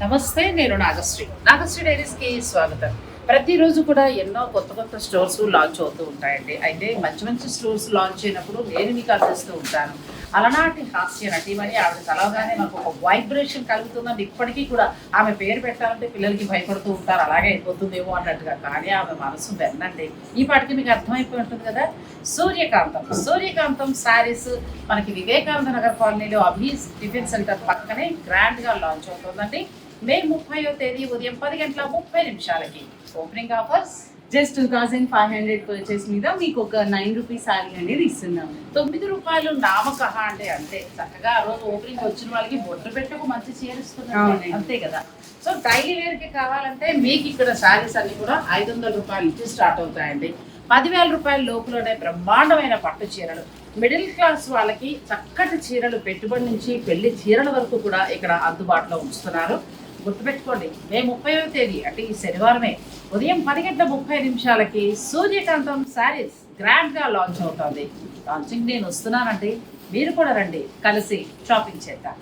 నమస్తే, నేను నాగశ్రీ డైరీస్కి స్వాగతం. ప్రతిరోజు కూడా ఎన్నో కొత్త కొత్త స్టోర్స్ లాంచ్ అవుతూ ఉంటాయండి. అయితే మంచి మంచి స్టోర్స్ లాంచ్ అయినప్పుడు నేను మీకు అందిస్తూ ఉంటాను. అలనాటి హాస్య నటీమణి ఆవిడ కలవగానే మనకు ఒక వైబ్రేషన్ కలుగుతుందండి. ఇప్పటికీ కూడా ఆమె పేరు పెట్టాలంటే పిల్లలకి భయపడుతూ ఉంటారు, అలాగే అయిపోతుందేమో అన్నట్టుగా. కానీ ఆమె మనసు వెన్నండి. ఈ పాటికి మీకు అర్థమైపోయి ఉంటుంది కదా. సూర్యకాంతం శారీస్ మనకి వివేకానంద నగర్ కాలనీలో అభీస్ టిఫిన్ సెంటర్ పక్కనే గ్రాండ్గా లాంచ్ అవుతుందండి. మే 30వ తేదీ ఉదయం 10:30 ఓపెనింగ్ ఆఫర్స్ జస్ట్ 2500 పర్చేస్ మీద మీకు ఒక 9 రూపీస్ శారీ అనేది ఇస్తున్నాము. ₹9 నామకహ అంటే అంతే. చక్కగా ఆ రోజు ఓపెనింగ్ వచ్చిన వాళ్ళకి బొట్టు పెట్టుకు మంచి చీర ఇస్తున్నారు, అంతే కదా. సో డైలీ వేర్కి కావాలంటే మీకు ఇక్కడ శారీస్ అన్ని కూడా ₹500 నుంచి స్టార్ట్ అవుతాయండి. ₹10,000 లోపులోనే బ్రహ్మాండమైన పట్టు చీరలు, మిడిల్ క్లాస్ వాళ్ళకి చక్కటి చీరలు, పెట్టుబడి నుంచి పెళ్లి చీరల వరకు కూడా ఇక్కడ అందుబాటులో ఉంచుతున్నారు. గుర్తుపెట్టుకోండి, మే 30వ తేదీ అంటే ఈ శనివారమే ఉదయం 10:30 సూర్యకాంతం శారీస్ గ్రాండ్గా లాంచ్ అవుతుంది. లాంచింగ్ నేను వస్తున్నానండి, మీరు కూడా రండి, కలిసి షాపింగ్ చేద్దాం.